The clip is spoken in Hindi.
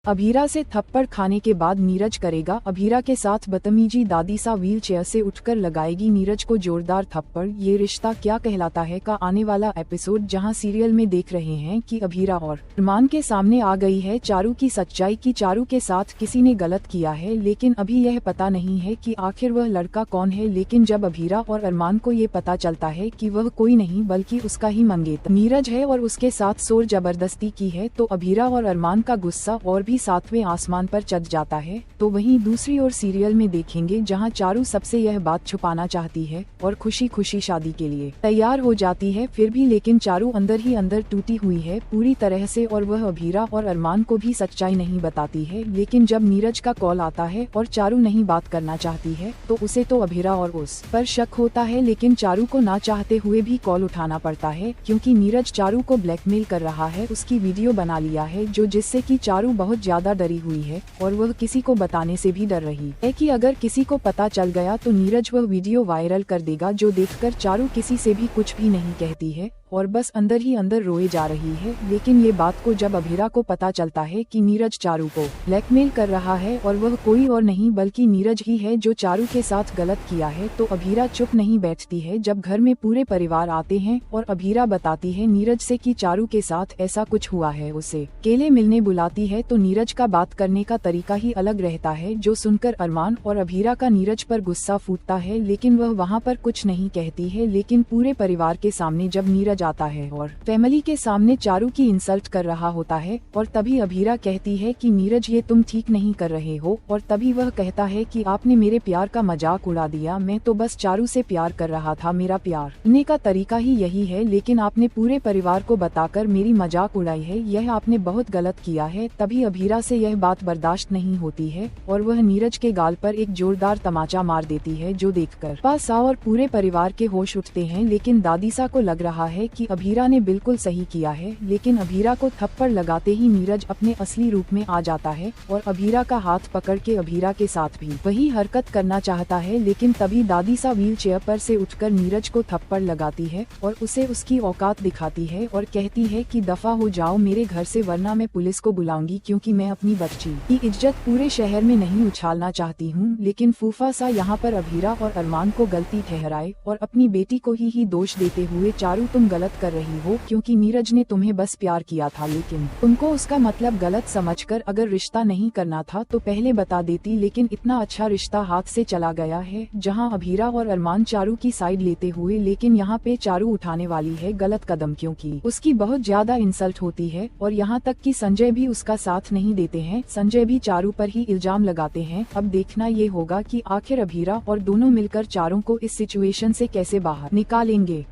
अभीरा से थप्पड़ खाने के बाद नीरज करेगा अभीरा के साथ बदतमीजी। दादीसा व्हील चेयर से उठकर लगाएगी नीरज को जोरदार थप्पड़। ये रिश्ता क्या कहलाता है का आने वाला एपिसोड, जहां सीरियल में देख रहे हैं कि अभीरा और अरमान के सामने आ गई है चारू की सच्चाई की चारू के साथ किसी ने गलत किया है, लेकिन अभी यह पता नहीं है कि आखिर वह लड़का कौन है। लेकिन जब अभीरा और अरमान को ये पता चलता है कि वह कोई नहीं बल्कि उसका ही मंगेतर नीरज है और उसके साथ शोर जबरदस्ती की है, तो अभीरा और अरमान का गुस्सा और भी सातवें आसमान पर चढ़ जाता है। तो वहीं दूसरी ओर सीरियल में देखेंगे जहां चारू सबसे यह बात छुपाना चाहती है और खुशी खुशी शादी के लिए तैयार हो जाती है। फिर भी लेकिन चारू अंदर ही अंदर टूटी हुई है पूरी तरह से और वह अभीरा और अरमान को भी सच्चाई नहीं बताती है। लेकिन जब नीरज का कॉल आता है और चारू नहीं बात करना चाहती है तो उसे तो अभीरा और उस पर शक होता है, लेकिन चारू को ना चाहते हुए भी कॉल उठाना पड़ता है क्योंकि नीरज चारू को ब्लैकमेल कर रहा है। उसकी वीडियो बना लिया है जिससे कि चारू बहुत ज्यादा डरी हुई है और वह किसी को बताने से भी डर रही है कि अगर किसी को पता चल गया तो नीरज वह वीडियो वायरल कर देगा, जो देखकर चारू किसी से भी कुछ भी नहीं कहती है और बस अंदर ही अंदर रोए जा रही है। लेकिन ये बात को जब अभीरा को पता चलता है कि नीरज चारू को ब्लैकमेल कर रहा है और वह कोई और नहीं बल्कि नीरज ही है जो चारू के साथ गलत किया है, तो अभीरा चुप नहीं बैठती है। जब घर में पूरे परिवार आते हैं और अभीरा बताती है नीरज से कि चारू के साथ ऐसा कुछ हुआ है, उसे केले मिलने बुलाती है, तो नीरज का बात करने का तरीका ही अलग रहता है, जो सुनकर अरमान और अभीरा का नीरज पर गुस्सा फूटता है। लेकिन वह वहाँ पर कुछ नहीं कहती है। लेकिन पूरे परिवार के सामने जब नीरज जाता है और फैमिली के सामने चारू की इंसल्ट कर रहा होता है और तभी अभीरा कहती है कि नीरज ये तुम ठीक नहीं कर रहे हो, और तभी वह कहता है कि आपने मेरे प्यार का मजाक उड़ा दिया, मैं तो बस चारू से प्यार कर रहा था, मेरा प्यार करने का तरीका ही यही है, लेकिन आपने पूरे परिवार को बताकर मेरी मजाक उड़ाई है, यह आपने बहुत गलत किया है। तभी अभीरा से यह बात बर्दाश्त नहीं होती है और वह नीरज के गाल पर एक जोरदार तमाचा मार देती है, जो देखकर पासा और पूरे परिवार के होश उठते हैं। लेकिन दादीसा को लग रहा है कि अभीरा ने बिल्कुल सही किया है, लेकिन अभीरा को थप्पड़ लगाते ही नीरज अपने असली रूप में आ जाता है और अभीरा का हाथ पकड़ के अभीरा के साथ भी वही हरकत करना चाहता है। लेकिन तभी दादीसा व्हील चेयर पर से उठकर नीरज को थप्पड़ लगाती है और उसे उसकी औकात दिखाती है और कहती है कि दफा हो जाओ मेरे घर से, वरना मैं पुलिस को बुलाऊंगी, क्योंकि मैं अपनी बच्ची की इज्जत पूरे शहर में नहीं उछालना चाहती हूँ। लेकिन फूफा सा यहाँ पर अभीरा और अरमान को गलती ठहराए और अपनी बेटी को ही दोष देते हुए, चारू तुम गलत कर रही हो क्योंकि नीरज ने तुम्हें बस प्यार किया था, लेकिन तुमको उसका मतलब गलत समझकर अगर रिश्ता नहीं करना था तो पहले बता देती। लेकिन इतना अच्छा रिश्ता हाथ से चला गया है। जहां अभीरा और अरमान चारू की साइड लेते हुए, लेकिन यहाँ पे चारू उठाने वाली है गलत कदम, क्योंकि उसकी बहुत ज्यादा इंसल्ट होती है और यहाँ तक कि संजय भी उसका साथ नहीं देते हैं। संजय भी चारू पर ही इल्जाम लगाते हैं। अब देखना ये होगा कि आखिर अभीरा और दोनों मिलकर चारू को इस सिचुएशन से कैसे बाहर निकालेंगे।